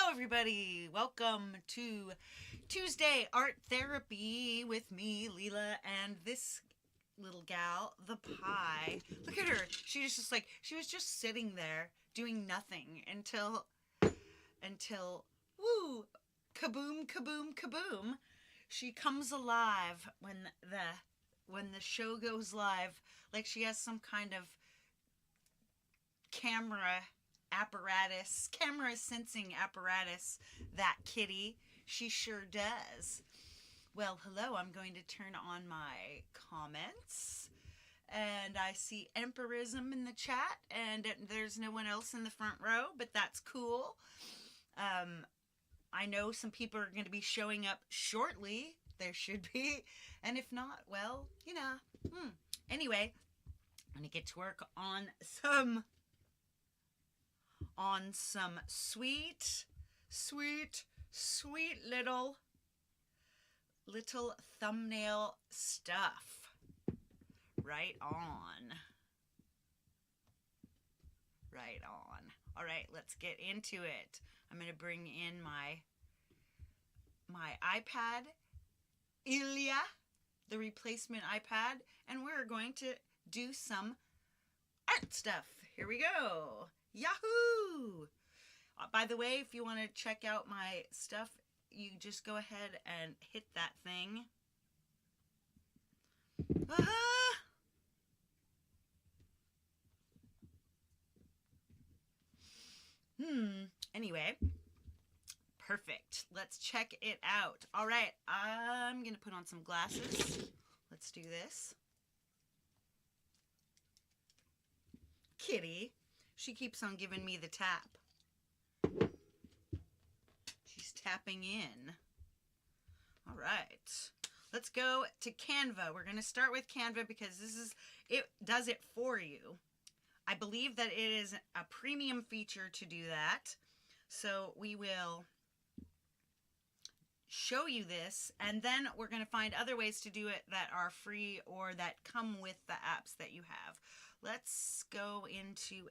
Everybody, welcome to Tuesday Art Therapy with me, Leela, and this little gal, the pie. Look at her. She was just sitting there doing nothing until woo, kaboom, kaboom, kaboom. She comes alive when the show goes live, like she has some kind of camera sensing apparatus, that kitty. She sure does. Well, hello, I'm going to turn on my comments. And I see Empirism in the chat, and there's no one else in the front row, but that's cool. I know some people are going to be showing up shortly. There should be. And if not, well, you know. Anyway, I'm going to get to work on some sweet little thumbnail stuff. Right on. All right, let's get into it. I'm going to bring in my iPad, Ilya, the replacement iPad, and we're going to do some art stuff. Here we go. Yahoo! By the way, if you want to check out my stuff, you just go ahead and hit that thing. Anyway, perfect. Let's check it out. All right, I'm going to put on some glasses. Let's do this. Kitty. She keeps on giving me the tap. She's tapping in. All right. Let's go to Canva. We're going to start with Canva because it does it for you. I believe that it is a premium feature to do that. So we will show you this, and then we're going to find other ways to do it that are free or that come with the apps that you have. Let's go into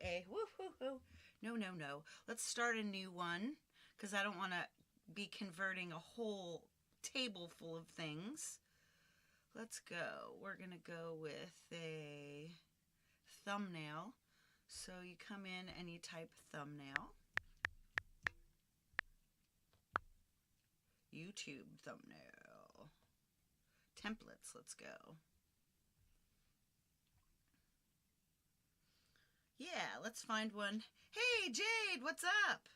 no. Let's start a new one because I don't want to be converting a whole table full of things. Let's go. We're going to go with a thumbnail. So you come in and you type thumbnail. YouTube thumbnail. Templates, let's go. Yeah, let's find one. Hey, Jade, what's up?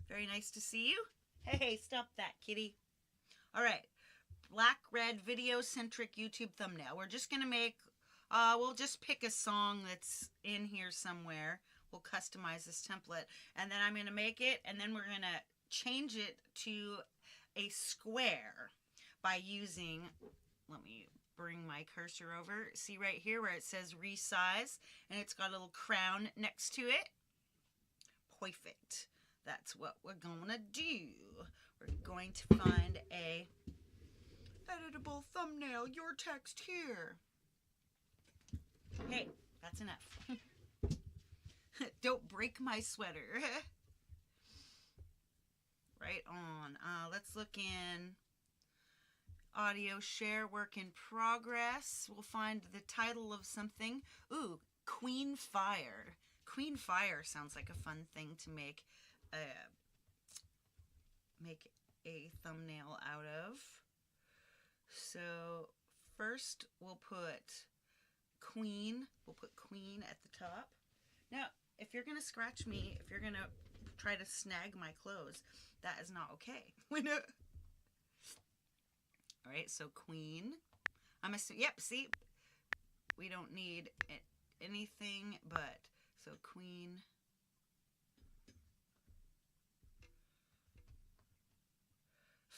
Very nice to see you. Hey, stop that, kitty. All right, black, red, video-centric YouTube thumbnail. We're just going to make, we'll just pick a song that's in here somewhere. We'll customize this template, and then I'm going to make it, and then we're going to change it to a square by using, let me bring my cursor over. See right here where it says resize, and it's got a little crown next to it. Perfect. That's what we're gonna do. We're going to find a editable thumbnail. Your text here. Hey, that's enough. Don't break my sweater. Right on. Let's look in audio share, work in progress. We'll find the title of something. Ooh, Queen Fire. Queen Fire sounds like a fun thing to make a thumbnail out of. So first we'll put Queen. We'll put Queen at the top. Now, if you're going to scratch me, if you're going to try to snag my clothes, that is not okay. We know. All right, so Queen. I'm assuming, yep, see, we don't need anything but, so Queen.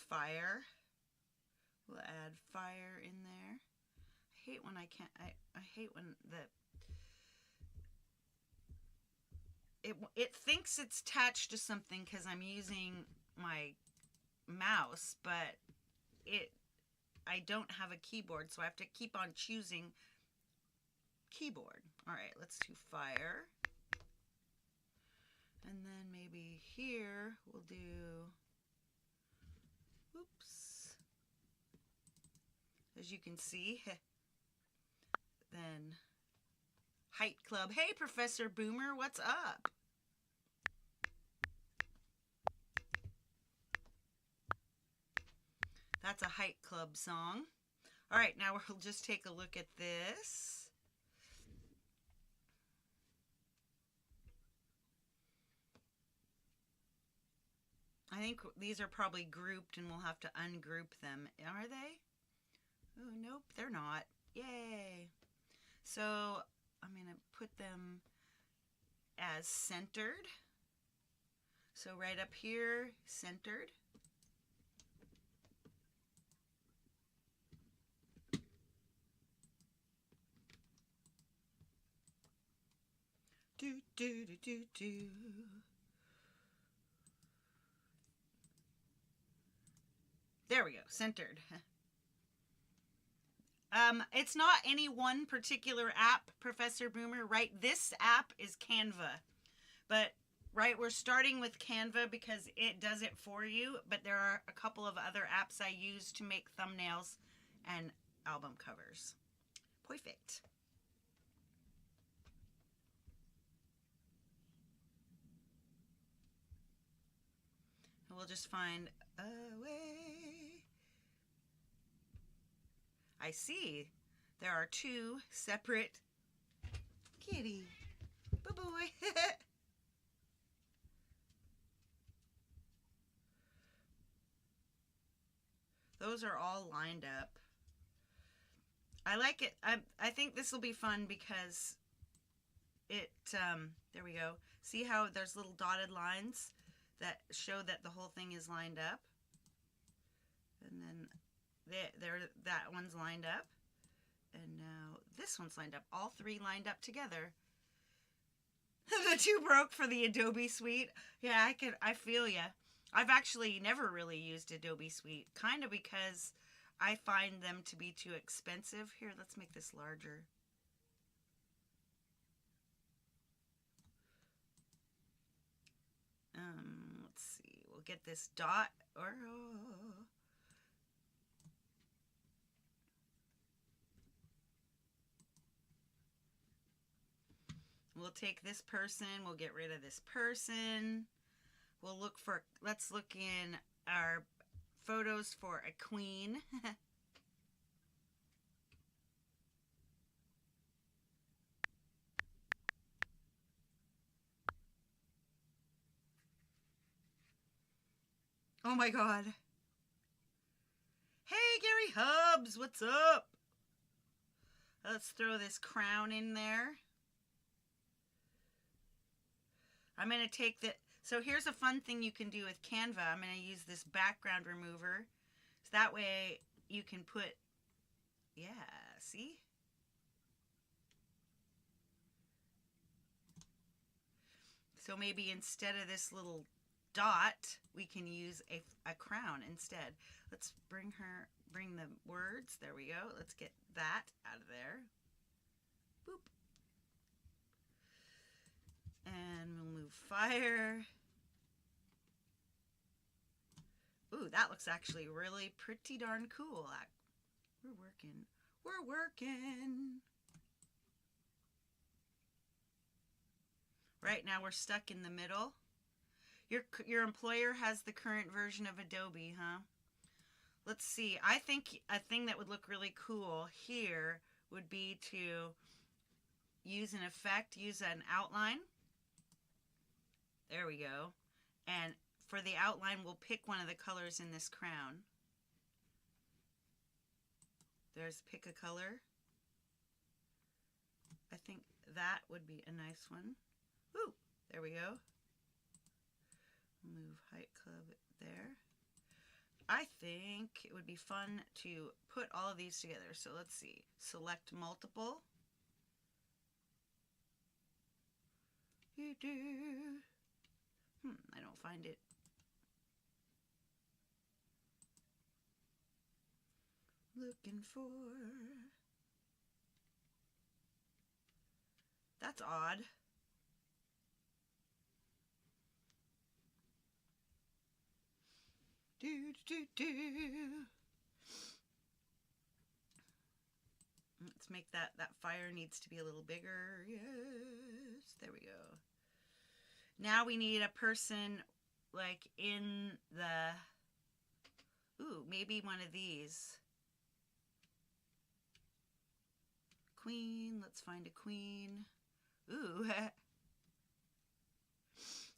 Fire. We'll add fire in there. I hate when I can't, I hate when it thinks it's attached to something because I'm using my mouse, but I don't have a keyboard, so I have to keep on choosing keyboard. All right, let's do fire. And then maybe here we'll do, oops, as you can see, then Height Club. Hey, Professor Boomer, what's up? That's a Height Club song. All right, now we'll just take a look at this. I think these are probably grouped and we'll have to ungroup them. Are they? Oh, nope, they're not. Yay. So I'm going to put them as centered. So right up here, centered. Do, do, do, do, do. There we go, centered. It's not any one particular app, Professor Boomer, right? This app is Canva. But, right, we're starting with Canva because it does it for you. But there are a couple of other apps I use to make thumbnails and album covers. Perfect. And we'll just find a way. I see. There are two separate kitty. Boo-boo. Those are all lined up. I like it. I think this will be fun because it, there we go. See how there's little dotted lines that show that the whole thing is lined up? And then that one's lined up. And now this one's lined up. All three lined up together. The two broke for the Adobe Suite. Yeah, I feel ya. I've actually never really used Adobe Suite, kind of because I find them to be too expensive. Here, let's make this larger. Let's see. We'll get this dot. We'll take this person. We'll get rid of this person. We'll look for, let's look in our photos for a queen. Oh my God. Hey, Gary Hubs, what's up? Let's throw this crown in there. I'm going to take the, so here's a fun thing you can do with Canva. I'm going to use this background remover. So that way you can put, yeah, see? So maybe instead of this little dot, we can use a crown instead. Let's bring the words. There we go. Let's get that out of there. Boop. And we'll move fire. Ooh, that looks actually really pretty darn cool. We're working. We're working. Right now we're stuck in the middle. Your employer has the current version of Adobe, huh? Let's see. I think a thing that would look really cool here would be to use an effect, use an outline. There we go. And for the outline, we'll pick one of the colors in this crown. There's pick a color. I think that would be a nice one. Ooh, there we go. Move Height Club there. I think it would be fun to put all of these together. So let's see. Select multiple. I don't find it. Looking for. That's odd. Let's make that fire needs to be a little bigger. Yes, there we go. Now we need a person like in the, ooh, maybe one of these. Queen, let's find a queen. Ooh.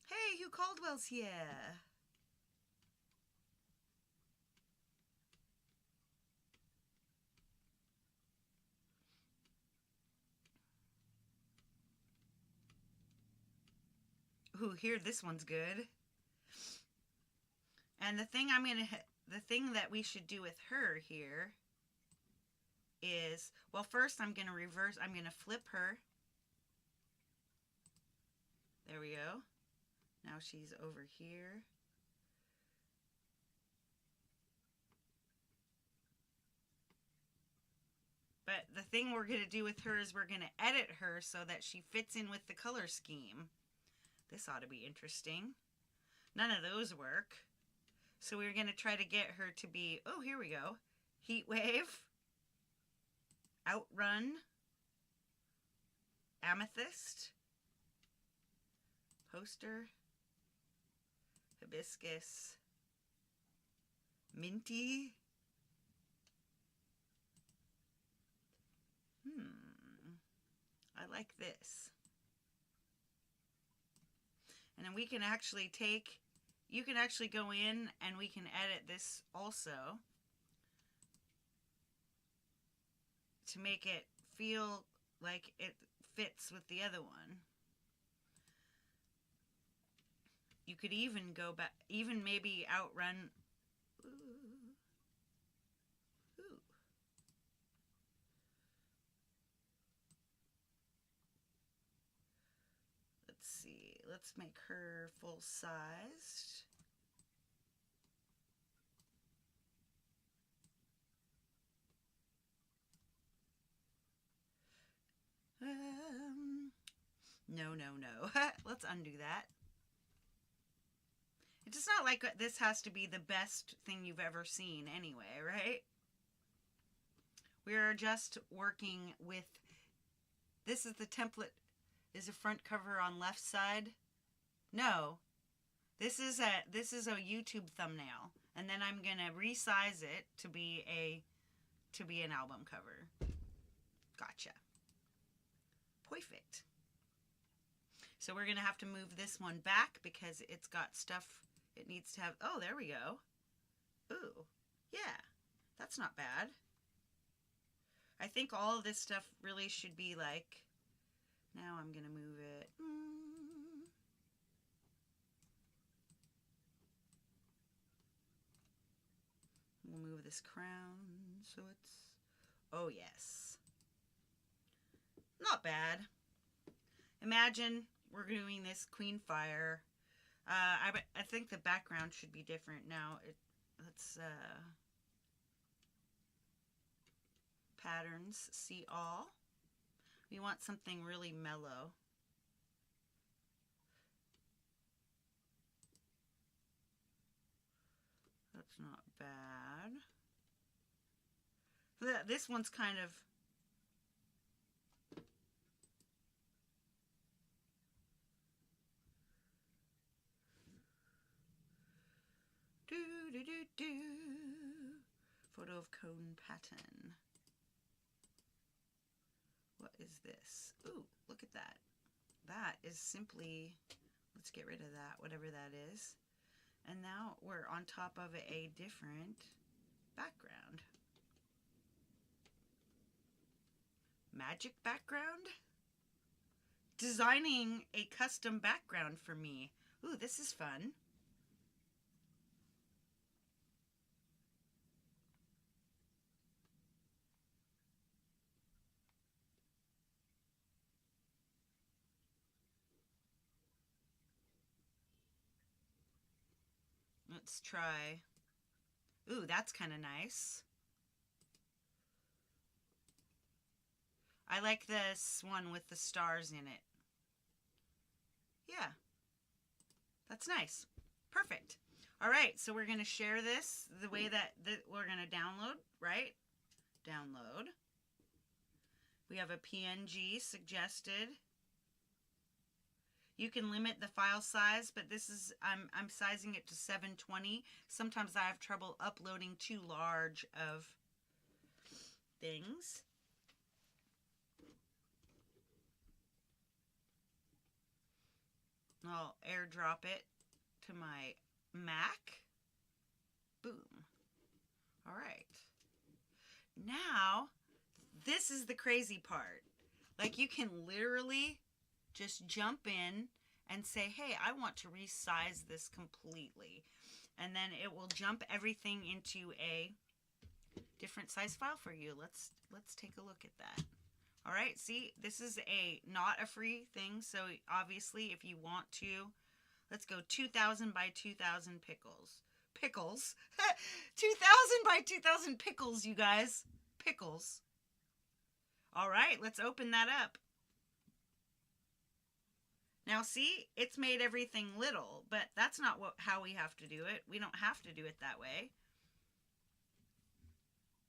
Hey, Hugh Caldwell's here. Ooh, here, this one's good. And the thing that we should do with her here is, well, first I'm going to flip her. There we go. Now she's over here. But the thing we're going to do with her is we're going to edit her so that she fits in with the color scheme. This ought to be interesting. None of those work. So we're going to try to get her to be, oh, here we go. Heat wave. Outrun. Amethyst. Poster. Hibiscus. Minty. I like this. And then we can actually you can actually go in and we can edit this also to make it feel like it fits with the other one. You could even go back, even maybe outrun. Let's see. Let's make her full-sized. No. Let's undo that. It's not like this has to be the best thing you've ever seen anyway, right? We're just working with, this is the template. Is a front cover on left side? No. This is a YouTube thumbnail. And then I'm gonna resize it to be an album cover. Gotcha. Perfect. So we're gonna have to move this one back because it's got stuff it needs to have. Oh, there we go. Ooh. Yeah. That's not bad. I think all of this stuff really should be like, now I'm going to move it. We'll move this crown so it's, oh yes. Not bad. Imagine we're doing this Queen Fire. I think the background should be different now. Let's patterns, see all. We want something really mellow. That's not bad. This one's kind of, photo of cone pattern. What is this? Ooh, look at that. That is simply, let's get rid of that, whatever that is. And now we're on top of a different background. Magic background? Designing a custom background for me. Ooh, this is fun. Let's try. Ooh, that's kind of nice. I like this one with the stars in it. Yeah, that's nice. Perfect. All right, so we're going to share this the way that we're going to download, right? Download. We have a PNG suggested. You can limit the file size, but this is, I'm sizing it to 720. Sometimes I have trouble uploading too large of things. I'll airdrop it to my Mac. Boom. All right. Now, this is the crazy part. Like, you can literally just jump in and say, hey, I want to resize this completely. And then it will jump everything into a different size file for you. Let's take a look at that. All right, see, this is not a free thing, so obviously if you want to, let's go 2,000 by 2,000 pickles. Pickles? 2,000 by 2,000 pickles, you guys. Pickles. All right, let's open that up. Now see, it's made everything little, but that's not how we have to do it. We don't have to do it that way.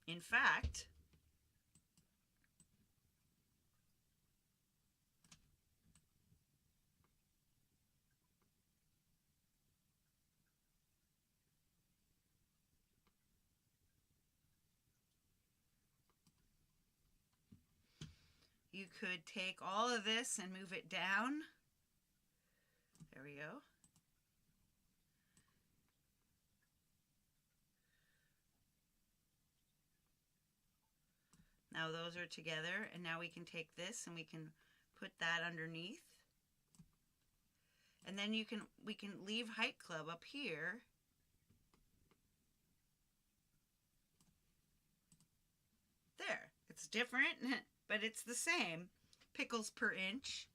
In fact, you could take all of this and move it down. There we go. Now those are together, and now we can take this and we can put that underneath. And then we can leave Height Club up here. There, it's different, but it's the same. Pickles per inch.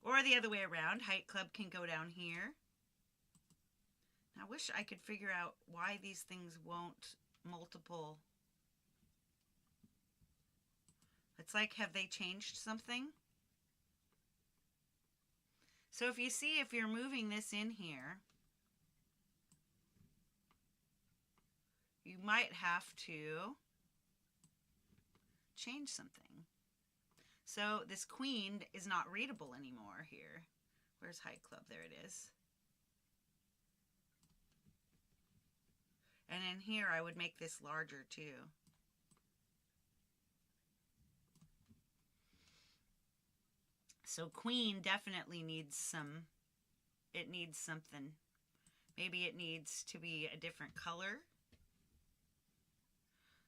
Or the other way around, Height Club can go down here. I wish I could figure out why these things won't multiple. It's like, have they changed something? So if you see, if you're moving this in here, you might have to change something. So this queen is not readable anymore here. Where's Height Club? There it is. And in here, I would make this larger too. So queen definitely needs some, it needs something. Maybe it needs to be a different color.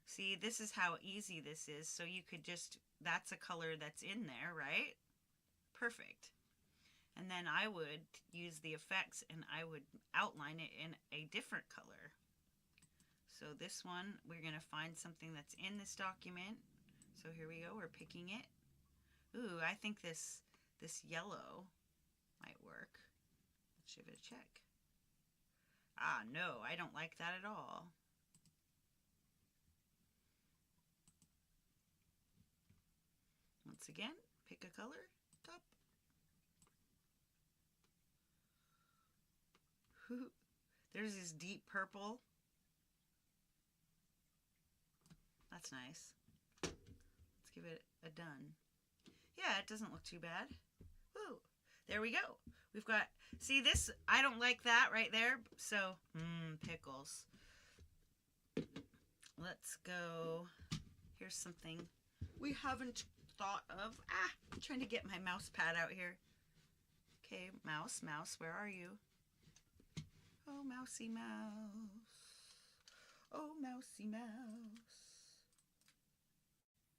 See, this is how easy this is. So you could just, that's a color that's in there, right? Perfect. And then I would use the effects and I would outline it in a different color. So this one, we're going to find something that's in this document. So here we go, we're picking it. Ooh, I think this yellow might work. Let's give it a check. Ah, no, I don't like that at all. Once again, pick a color, top. There's this deep purple. That's nice. Let's give it a done. Yeah, it doesn't look too bad. Woo, there we go. We've got, see this, I don't like that right there. So, pickles. Let's go. Here's something we haven't thought of. I'm trying to get my mouse pad out here. Okay, mouse, where are you? Oh, mousy mouse. Oh, mousy mouse.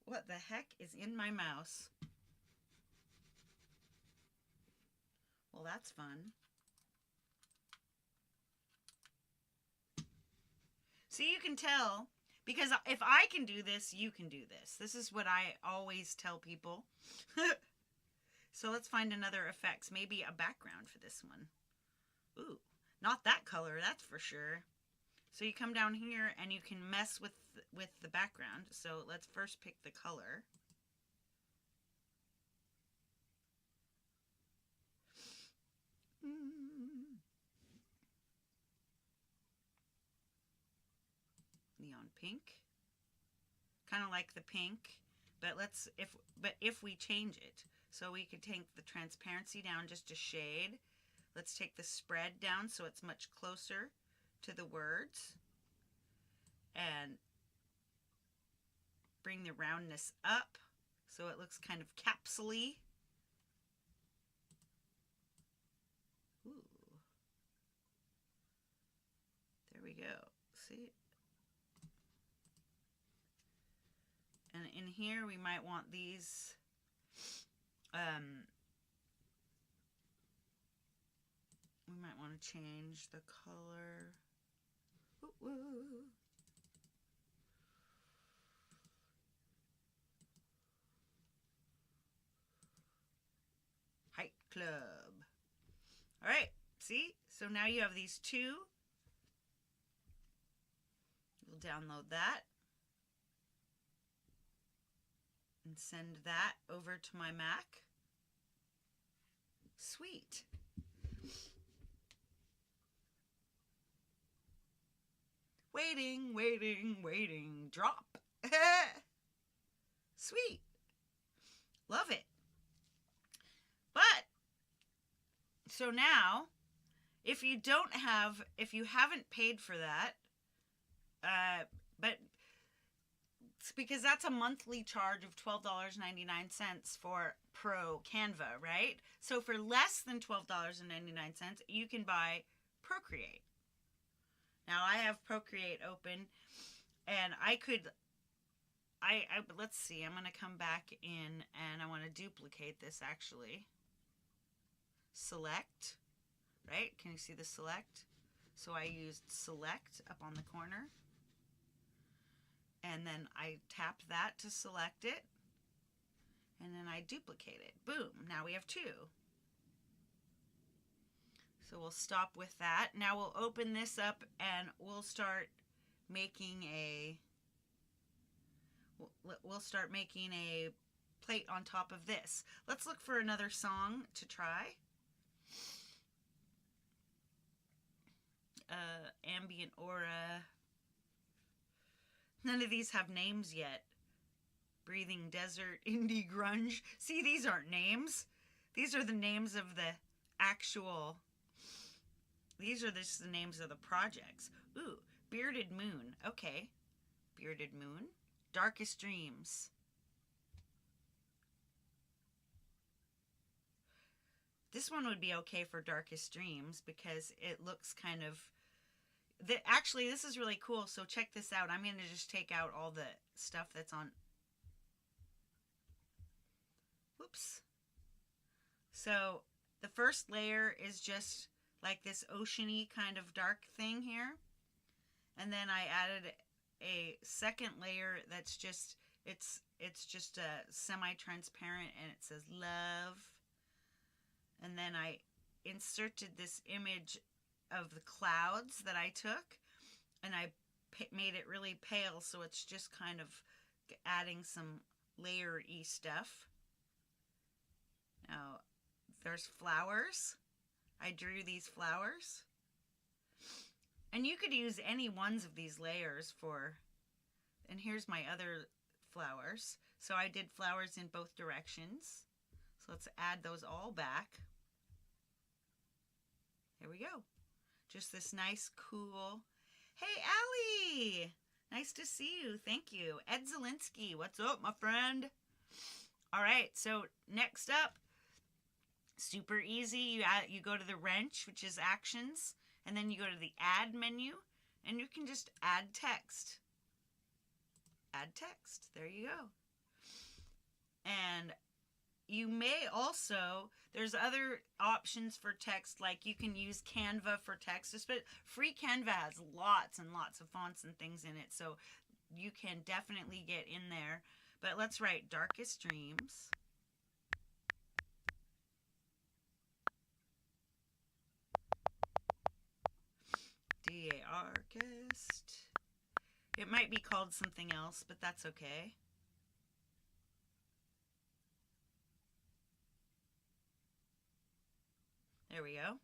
What the heck is in my mouse? Well, that's fun. So you can tell, because if I can do this, you can do this. This is what I always tell people. So let's find another effects, maybe a background for this one. Ooh, Not that color, that's for sure. So you come down here and you can mess with the background. So let's first pick the color. Neon pink. Kind of like the pink, but if we change it, so we could take the transparency down just a shade. Let's take the spread down so it's much closer to the words, and bring the roundness up so it looks kind of capsule-y. Ooh. There we go. See? And in here we might want these we might want to change the color. Ooh, ooh. Hike Club. All right, see? So now you have these two. You'll download that and send that over to my Mac. Sweet. Waiting, waiting, waiting. Drop. Sweet. Love it. But, so now, if you haven't paid for that, but it's because that's a monthly charge of $12.99 for Pro Canva, right? So for less than $12.99, you can buy Procreate. Now I have Procreate open, and let's see, I'm going to come back in and I want to duplicate this actually. Select, right? Can you see the select? So I used select up on the corner. And then I tap that to select it. And then I duplicate it. Boom. Now we have two. So we'll stop with that. Now we'll open this up and we'll start making a plate on top of this. Let's look for another song to try. Ambient Aura. None of these have names yet. Breathing Desert, Indie Grunge. See, these aren't names. These are the names of the actual... These are just the names of the projects. Ooh, Bearded Moon. Okay. Bearded Moon. Darkest Dreams. This one would be okay for Darkest Dreams because it looks kind of... Actually, this is really cool, so check this out. I'm going to just take out all the stuff that's on... Whoops. So, the first layer is just like this oceany kind of dark thing here. And then I added a second layer that's just... It's just a semi-transparent, and it says love. And then I inserted this image of the clouds that I took, and I made it really pale, so it's just kind of adding some layer-y stuff. Now, there's flowers. I drew these flowers. And you could use any ones of these layers for... And here's my other flowers. So I did flowers in both directions. So let's add those all back. Here we go. Just this nice, cool... Hey, Allie! Nice to see you. Thank you. Ed Zielinski, what's up, my friend? All right, so next up, super easy. You go to the wrench, which is actions, and then you go to the add menu, and you can just add text. Add text. There you go. And you may also, there's other options for text, like you can use Canva for text. But free Canva has lots and lots of fonts and things in it, so you can definitely get in there. But let's write Darkest Dreams. TherARchist. It might be called something else, but that's okay. There we go.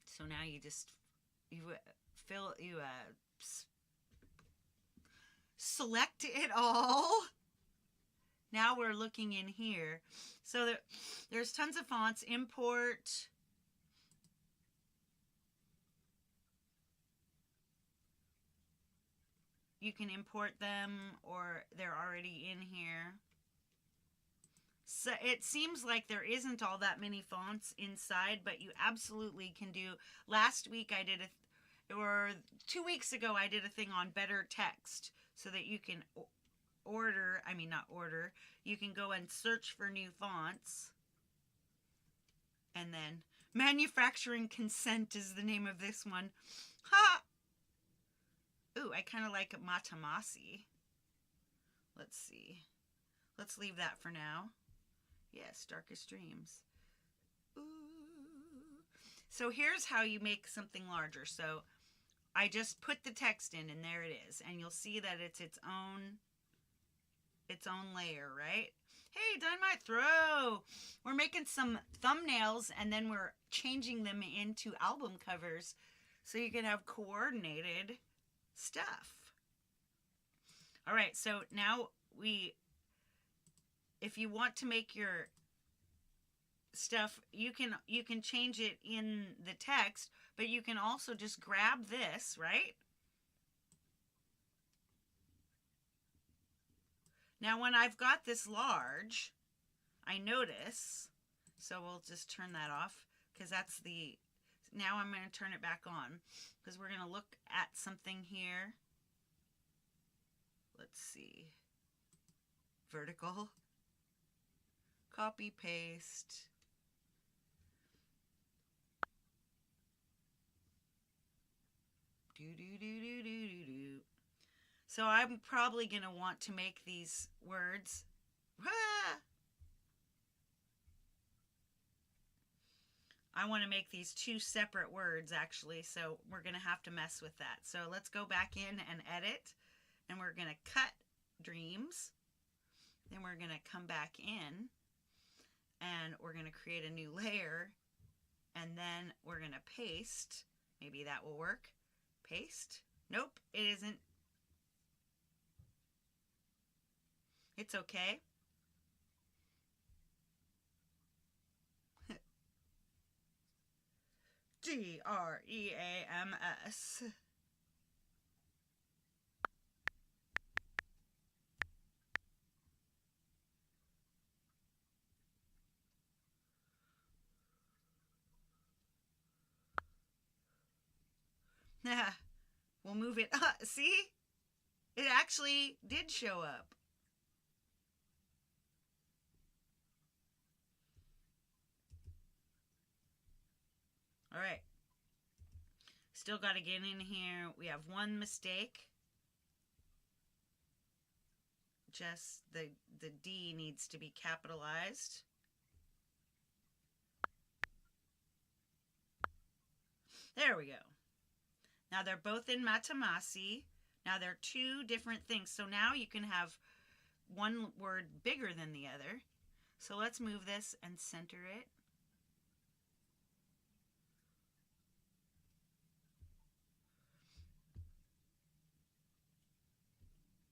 So now you just select it all. Now we're looking in here. So there's tons of fonts. Import. You can import them or they're already in here. So it seems like there isn't all that many fonts inside, but you absolutely can do. Last week I did or 2 weeks ago I did a thing on better text so that you can you can go and search for new fonts. And then manufacturing consent is the name of this one. Ha! Ooh, I kind of like Matamasi. Let's see. Let's leave that for now. Yes, Darkest Dreams. Ooh. So here's how you make something larger. So I just put the text in and there it is. And you'll see that it's its own layer, right? Hey, Dynamite Throw! We're making some thumbnails and then we're changing them into album covers so you can have coordinated stuff. All right, so now if you want to make your stuff, you can change it in the text, but you can also just grab this, right? Now when I've got this large, I notice, so we'll just turn that off because that's now I'm going to turn it back on because we're going to look at something here. Let's see. Vertical. Copy, paste. Do. So I'm probably going to want to make these words. I want to make these two separate words actually, so we're going to have to mess with that. So let's go back in and edit, and we're going to cut dreams. Then we're going to come back in, and we're going to create a new layer, and then we're going to paste. Maybe that will work. Paste. Nope, it isn't. It's okay. DREAMS. We'll move it up. See? It actually did show up. All right. Still got to get in here. We have one mistake. Just the D needs to be capitalized. There we go. Now they're both in Matamasi. Now they're two different things. So now you can have one word bigger than the other. So let's move this and center it.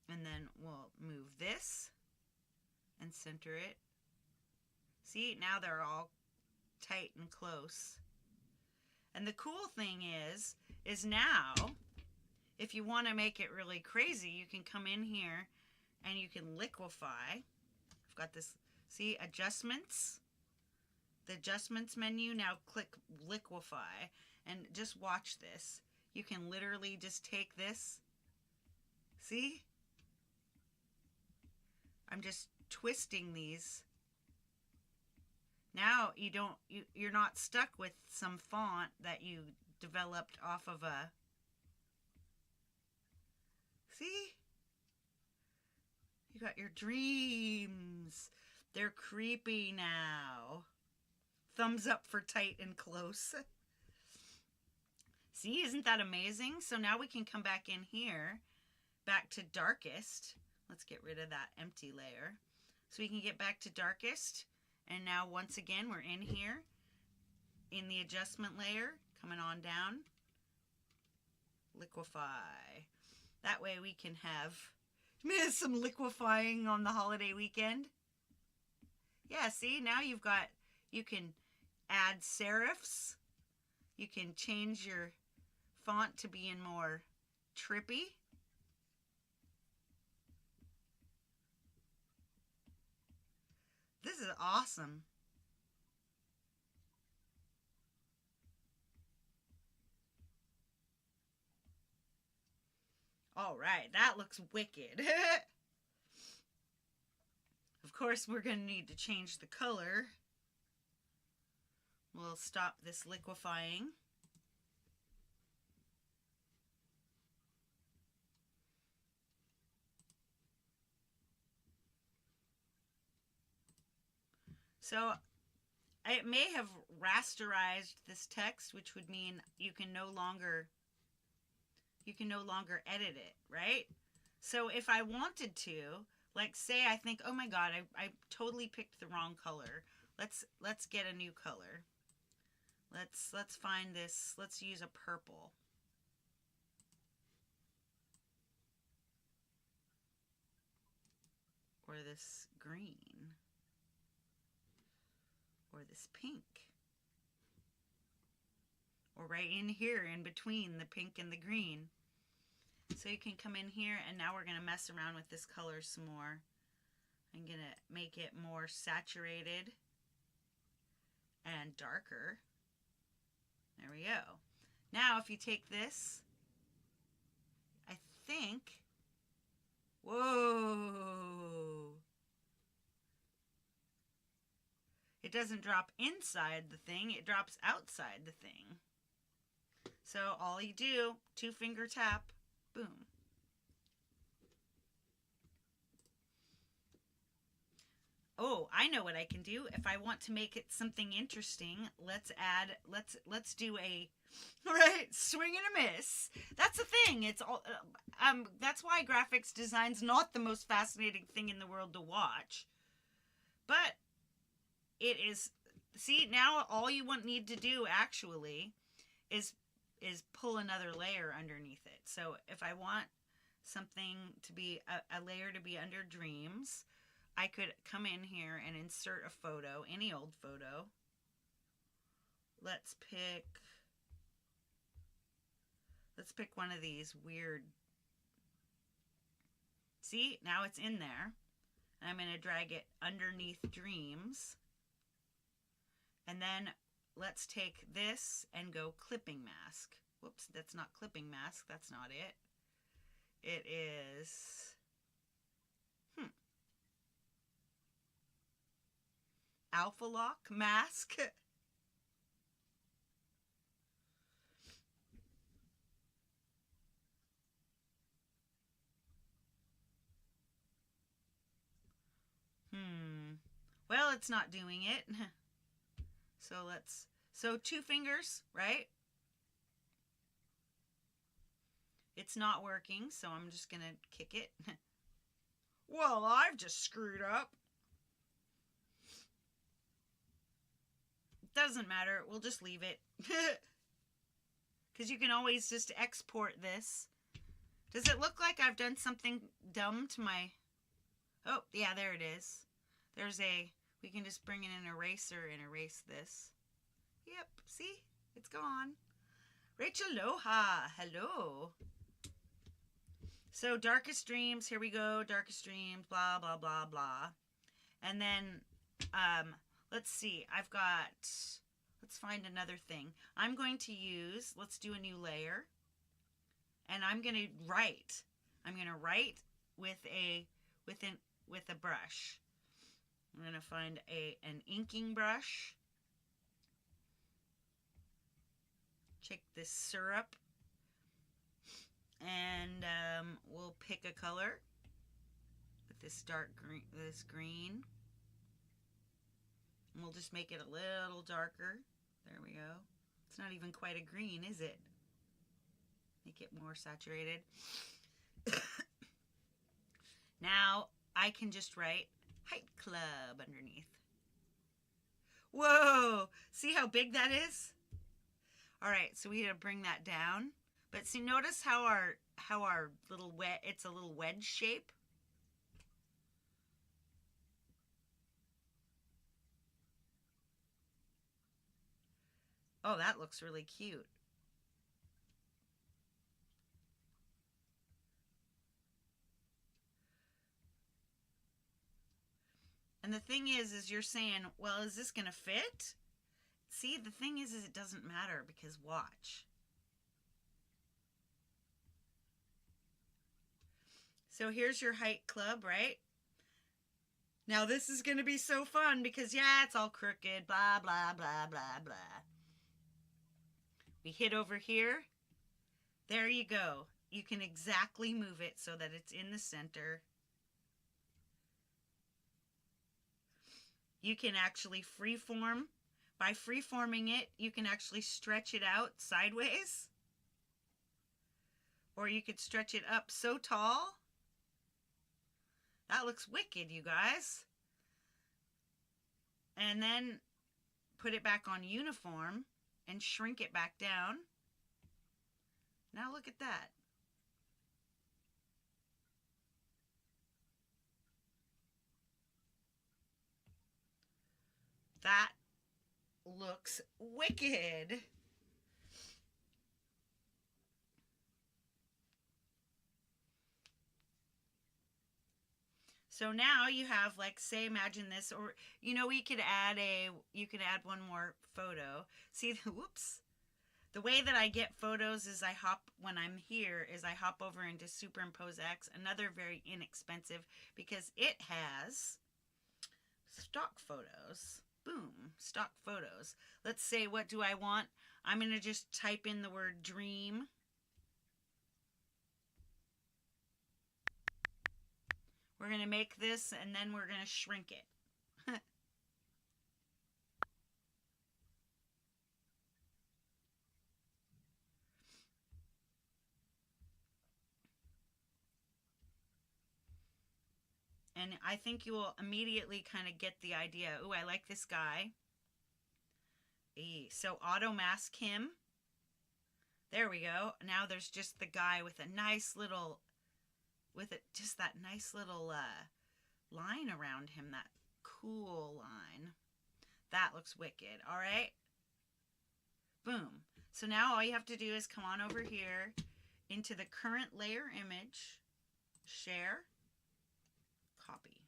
And then we'll move this and center it. See, now they're all tight and close. And the cool thing is now, if you want to make it really crazy, you can come in here and you can liquefy. I've got this, see, adjustments. The adjustments menu, now click liquefy and just watch this. You can literally just take this. See? I'm just twisting these. Now you're not stuck with some font that you developed off of a. See? You got your dreams. They're creepy now. Thumbs up for tight and close. See, isn't that amazing? So now we can come back in here, back to darkest. Let's get rid of that empty layer. So we can get back to darkest. And now once again, we're in here in the adjustment layer, coming on down. Liquify. That way we can have some liquefying on the holiday weekend. Yeah, see, now you can add serifs. You can change your font to being more trippy. This is awesome. All right, that looks wicked. Of course, we're going to need to change the color. We'll stop this liquefying. So it may have rasterized this text, which would mean you can no longer edit it, right? So if I wanted to, like say I think, oh my god, I totally picked the wrong color. Let's get a new color. Let's find this. Let's use a purple. Or this green. Or this pink. Or right in here in between the pink and the green. So you can come in here, and now we're going to mess around with this color some more. I'm going to make it more saturated and darker. There we go. Now if you take this, I think, whoa, it doesn't drop inside the thing, it drops outside the thing. So all you do, 2-finger tap, boom. Oh, I know what I can do. If I want to make it something interesting, let's do a, right, swing and a miss. That's the thing. It's all, that's why graphics design's not the most fascinating thing in the world to watch. But it is, see, now all you need to do actually is pull another layer underneath it. So if I want something to be, a layer to be under dreams, I could come in here and insert a photo, any old photo. Let's pick one of these weird, see, now it's in there. And I'm going to drag it underneath dreams. And then let's take this and go clipping mask. Whoops, that's not clipping mask. That's not it. It is, Alpha Lock mask. Well, it's not doing it. So 2 fingers, right? It's not working, so I'm just gonna kick it. Well, I've just screwed up. Doesn't matter, we'll just leave it. Because you can always just export this. Does it look like I've done something dumb to my... Oh, yeah, there it is. We can just bring in an eraser and erase this. Yep, see? It's gone. Rachel Aloha, hello. So darkest dreams, here we go. Darkest dreams, blah, blah, blah, blah. And then, let's see. Let's find another thing. I'm going to use, let's do a new layer. And I'm going to write. I'm going to write with a brush. I'm going to find an inking brush. Check this syrup. And we'll pick a color with this dark green, and we'll just make it a little darker. There we go. It's not even quite a green, is it? Make it more saturated. Now I can just write Height Club underneath. Whoa! See how big that is? All right, so we need to bring that down. But see, notice how our little it's a little wedge shape. Oh, that looks really cute. And the thing is you're saying, well, is this going to fit? See, the thing is it doesn't matter because watch. So here's your height club, right? Now this is going to be so fun because, yeah, it's all crooked, blah, blah, blah, blah, blah. We hit over here. There you go. You can exactly move it so that it's in the center. You can actually freeform. By freeforming it, you can actually stretch it out sideways. Or you could stretch it up so tall. That looks wicked, you guys. And then put it back on uniform and shrink it back down. Now look at that. That looks wicked. So now you have, like, say, imagine this, or, you know, you could add one more photo. See, whoops. The way that I get photos is when I'm here, I hop over into Superimpose X, another very inexpensive, because it has stock photos. Boom, stock photos. Let's say, what do I want? I'm going to just type in the word dream. We're going to make this, and then we're going to shrink it. And I think you will immediately kind of get the idea. Ooh, I like this guy. So auto mask him. There we go. Now there's just the guy with a nice little, just that nice little line around him, that cool line. That looks wicked. All right. Boom. So now all you have to do is come on over here into the current layer image, share, copy.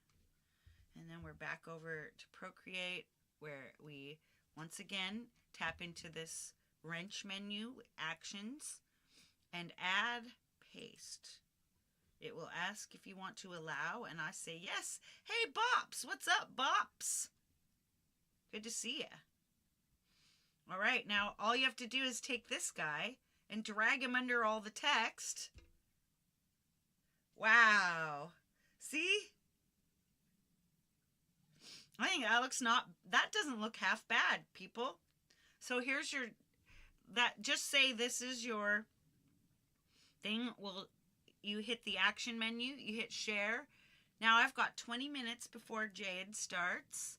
And then we're back over to Procreate, where we once again tap into this wrench menu, actions, and add paste. It will ask if you want to allow, and I say yes. Hey, Bops, what's up, Bops? Good to see ya. All right, now all you have to do is take this guy and drag him under all the text. Wow. See? I think that doesn't look half bad, people. So here's just say this is your thing. Well, you hit the action menu, you hit share. Now I've got 20 minutes before Jade starts.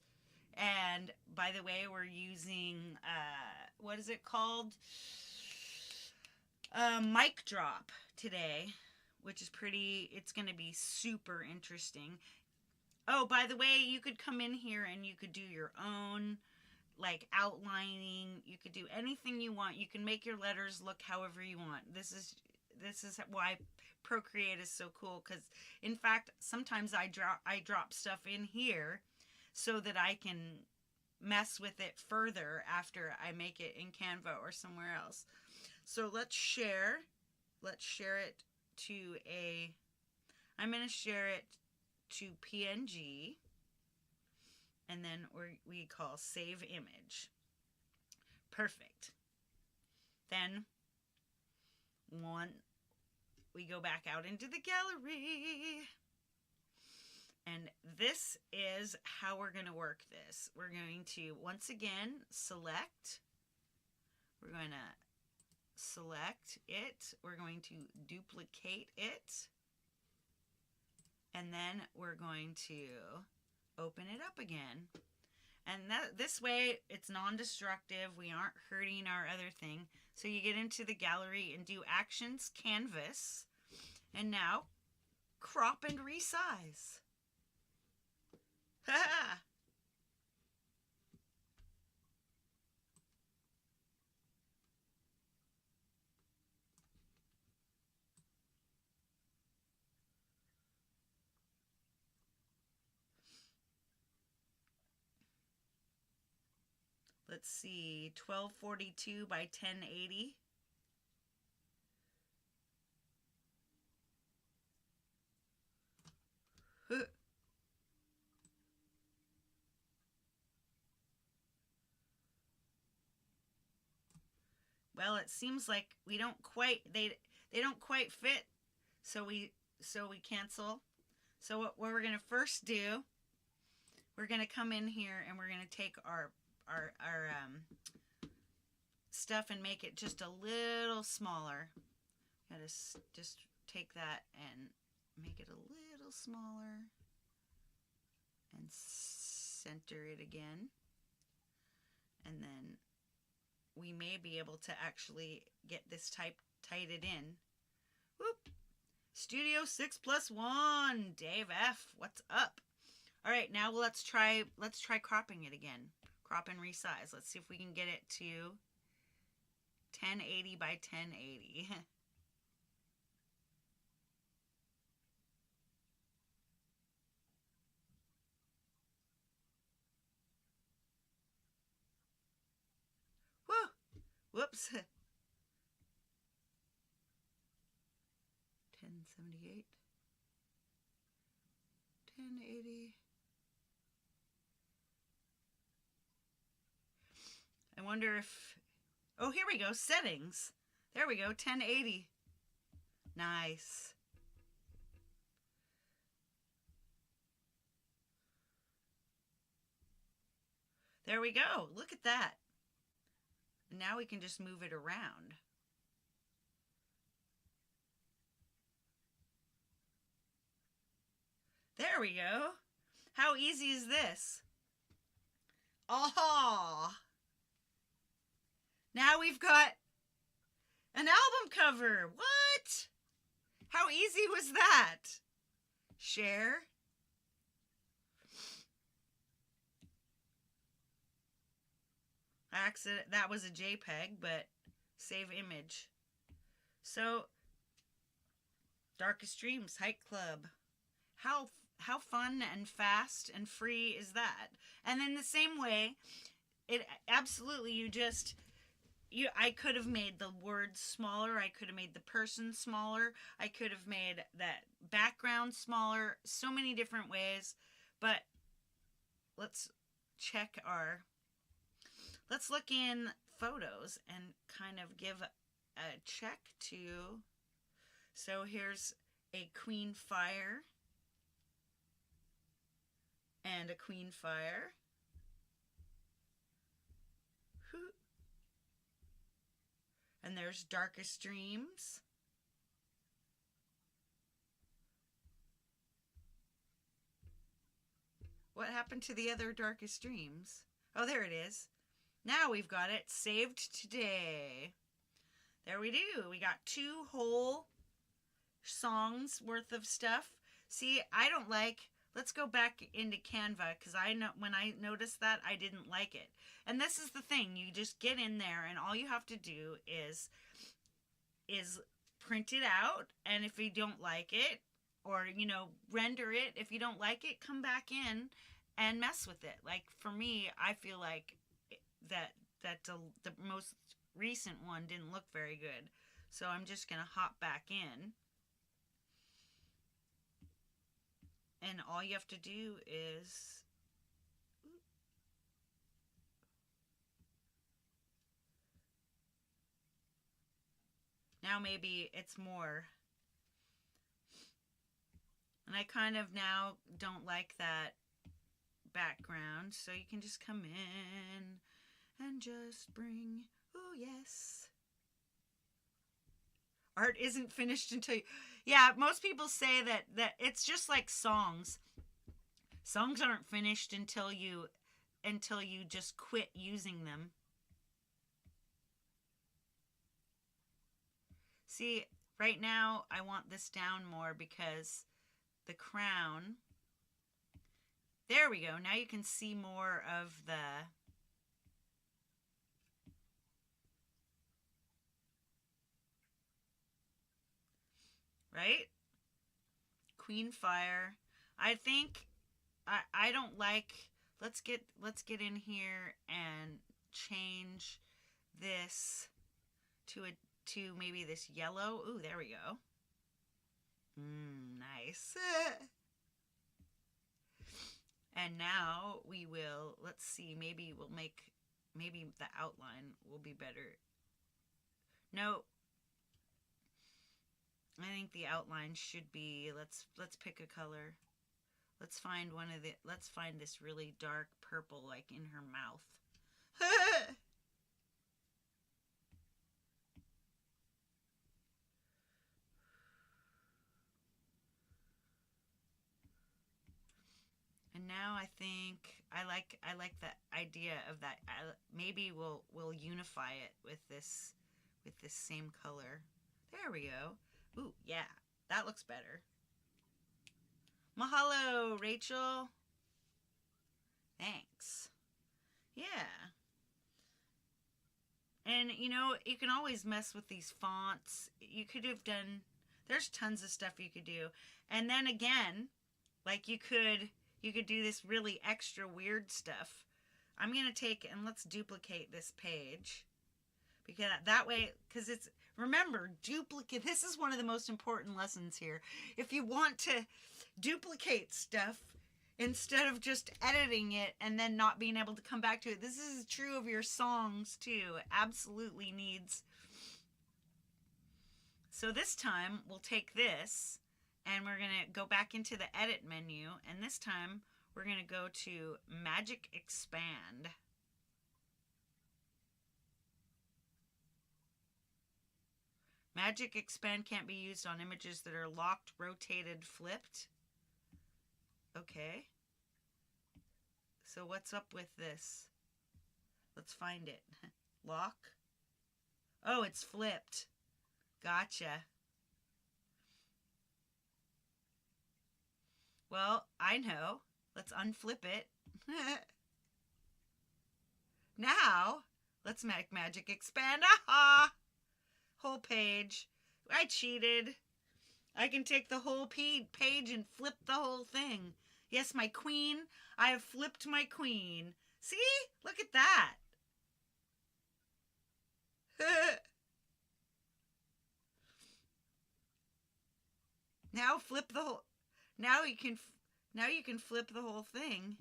And by the way, we're using, what is it called? Mic Drop today, which is it's going to be super interesting. Oh, by the way, you could come in here and you could do your own, like, outlining. You could do anything you want. You can make your letters look however you want. This is why Procreate is so cool, because, in fact, sometimes I drop stuff in here so that I can mess with it further after I make it in Canva or somewhere else. So let's share. Let's share it to I'm going to share it to PNG, and then we call save image. Perfect. Then we go back out into the gallery, and this is how we're going to work this. We're going to once again select. We're going to select it. We're going to duplicate it. And then we're going to open it up again. And this way, it's non-destructive. We aren't hurting our other thing. So you get into the gallery and do Actions, Canvas. And now, crop and resize. Ha! Let's see, 1242 by 1080. Well, it seems like we don't quite they don't quite fit, so we cancel. So what we're gonna first do, we're gonna come in here and we're gonna take our stuff and make it just a little smaller. Gotta just take that and make it a little smaller and center it again, and then we may be able to actually get this tighted in. Whoop! Studio 6+1, Dave F. What's up? All right, now let's try cropping it again. Crop and resize. Let's see if we can get it to 1080 by 1080. Whoa! Whoops. 1078. 1080. I wonder if... Oh, here we go. Settings. There we go. 1080. Nice. There we go. Look at that. And now we can just move it around. There we go. How easy is this? Oh! Now we've got an album cover. What? How easy was that? Share. Accident. That was a JPEG, but save image. So, Darkest Dreams, Hike Club. How fun and fast and free is that? And in the same way, it absolutely I could have made the words smaller. I could have made the person smaller. I could have made that background smaller. So many different ways. But let's let's look in photos and kind of give a check to. So here's a queen fire. And a queen fire. And there's Darkest Dreams. What happened to the other Darkest Dreams? Oh, there it is. Now we've got it saved today. There we do. We got 2 whole songs worth of stuff. See, I don't like... Let's go back into Canva, because when I noticed that, I didn't like it. And this is the thing. You just get in there, and all you have to do is print it out. And if you don't like it, or, render it, if you don't like it, come back in and mess with it. Like, for me, I feel like that the most recent one didn't look very good. So I'm just going to hop back in. And all you have to do is now maybe it's more. And I kind of now don't like that background, so you can just come in and just bring, oh yes. Art isn't finished until you... Yeah, most people say that it's just like songs. Songs aren't finished until you just quit using them. See, right now I want this down more because the crown... There we go. Now you can see more of the... Right? Queen Fire. I think I don't like... Let's get in here and change this to maybe this yellow. Ooh, there we go. Nice. And now we will, let's see, maybe the outline will be better. No. I think the outline should be, let's pick a color. Let's find this really dark purple, like in her mouth. And now I think I like the idea of that. Maybe we'll unify it with this same color. There we go. Ooh, yeah, that looks better. Mahalo, Rachel. Thanks. Yeah. And, you know, you can always mess with these fonts. You could have done... There's tons of stuff you could do. And then again, like you could do this really extra weird stuff. I'm going to take and let's duplicate this page. Because that way, because it's... Remember, duplicate... This is one of the most important lessons here. If you want to duplicate stuff instead of just editing it and then not being able to come back to it, this is true of your songs too. It absolutely needs... So this time, we'll take this and we're going to go back into the edit menu, and this time we're going to go to Magic Expand. Magic Expand can't be used on images that are locked, rotated, flipped. Okay. So what's up with this? Let's find it. Lock. Oh, it's flipped. Gotcha. Well, I know. Let's unflip it. Now, let's make Magic Expand. Aha! Whole page. I cheated. I can take the whole page and flip the whole thing. Yes, my queen. I have flipped my queen. See? Look at that. Now flip the whole... Now you can flip the whole thing.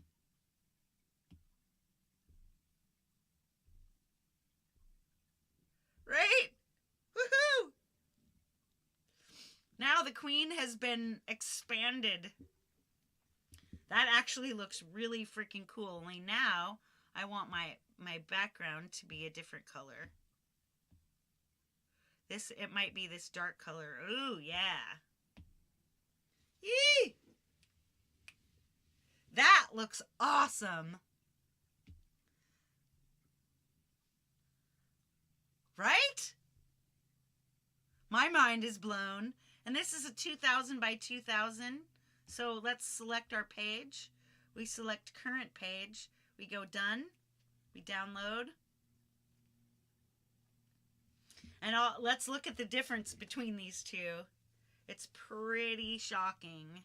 Right? Woohoo! Now the queen has been expanded. That actually looks really freaking cool. Only now I want my background to be a different color. It might be this dark color. Ooh, yeah. Yee! That looks awesome. Right? My mind is blown. And this is a 2000 by 2000. So let's select our page. We select current page. We go done. We download. And let's look at the difference between these two. It's pretty shocking.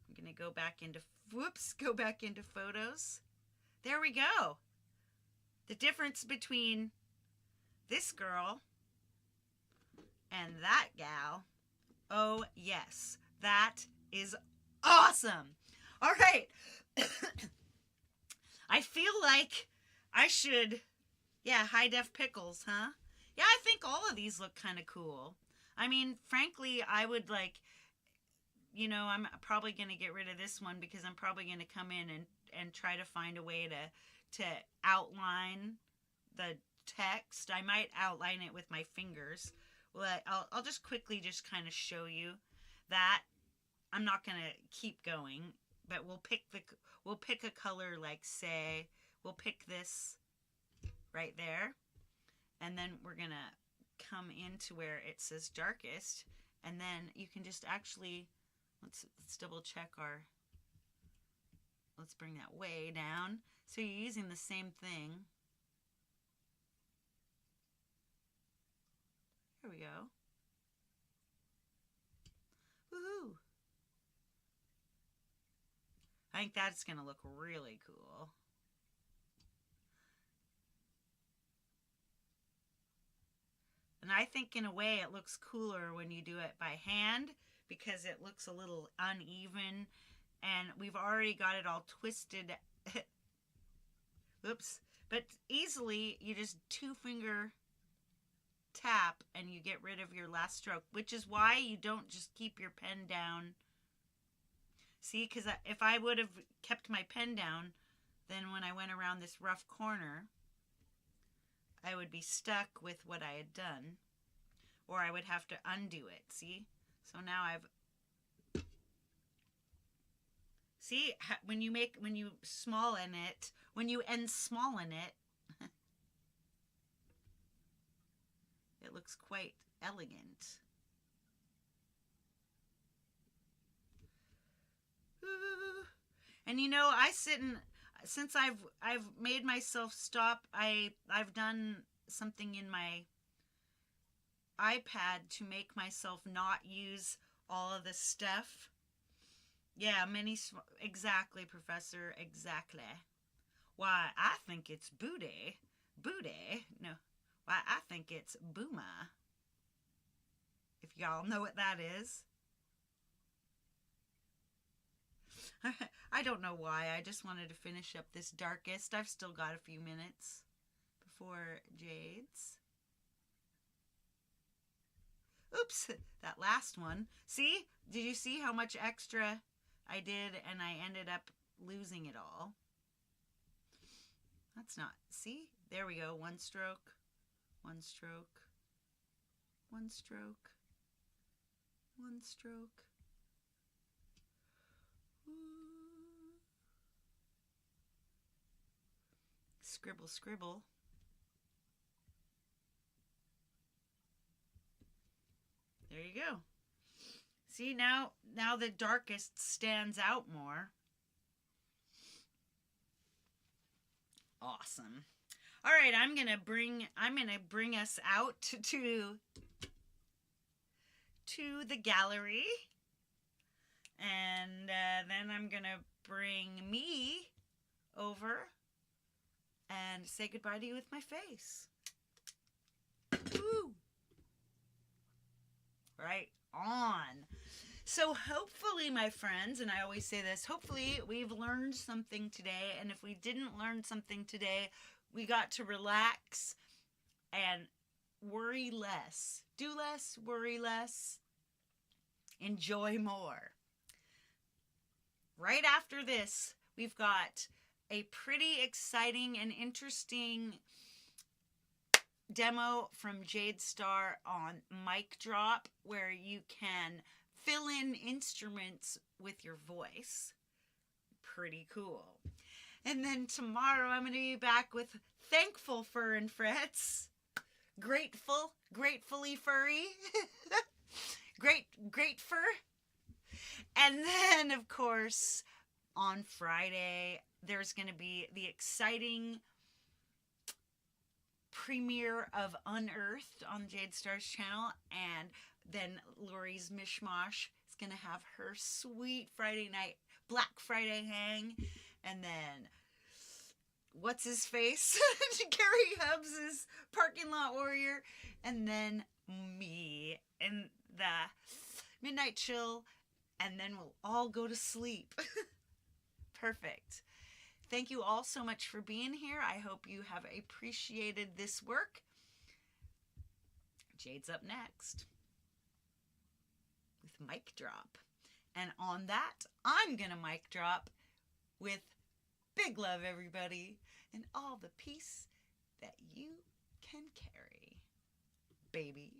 I'm going to go back into photos. There we go. The difference between this girl and that gal. Oh, yes. That is awesome. All right. I feel like I should... Yeah, high-def pickles, huh? Yeah, I think all of these look kind of cool. I mean, frankly, I would like... You know, I'm probably going to get rid of this one because I'm probably going to come in and try to find a way to outline the text. I might outline it with my fingers. Well, I'll just quickly just kind of show you that. I'm not going to keep going, but we'll pick a color, like say, we'll pick this right there. And then we're going to come into where it says darkest. And then you can just actually, let's double check our, let's bring that way down. So you're using the same thing. There we go. Woohoo! I think that's going to look really cool. And I think in a way it looks cooler when you do it by hand because it looks a little uneven and we've already got it all twisted. Oops. But easily you just 2-finger tap and you get rid of your last stroke, which is why you don't just keep your pen down. See, because if I would have kept my pen down, then when I went around this rough corner, I would be stuck with what I had done, or I would have to undo it. See? So now I've... See, when you small-en it, when you small-en it, it looks quite elegant. And you know, since I've made myself stop, I've done something in my iPad to make myself not use all of this stuff. Yeah, exactly, Professor, exactly. Why, I think it's booty. No, why, I think it's booma. If y'all know what that is. I don't know why. I just wanted to finish up this darkest. I've still got a few minutes before Jade's. Oops, that last one. See? Did you see how much extra I did and I ended up losing it all? That's not... See? There we go. One stroke. One stroke. One stroke. One stroke. Scribble, scribble. There you go. See, now the darkest stands out more. Awesome. All right, I'm gonna bring us out to the gallery, and then I'm gonna bring me over and say goodbye to you with my face. Woo! Right on. So hopefully, my friends, and I always say this, hopefully we've learned something today. And if we didn't learn something today, we got to relax and worry less. Do less, worry less, enjoy more. Right after this, we've got a pretty exciting and interesting demo from Jade Star on Mic Drop, where you can fill in instruments with your voice. Pretty cool. And then tomorrow I'm going to be back with Thankful Fur and Frets. Gratefully furry. Great fur. And then, of course, on Friday, there's going to be the exciting premiere of Unearthed on Jade Star's channel, and then Lori's Mishmash is going to have her sweet Friday night Black Friday hang, and then what's his face? Gary Hubbs' Parking Lot Warrior, and then me and the Midnight Chill, and then we'll all go to sleep. Perfect. Thank you all so much for being here. I hope you have appreciated this work. Jade's up next with Mic Drop. And on that, I'm going to mic drop with big love, everybody, and all the peace that you can carry. Baby.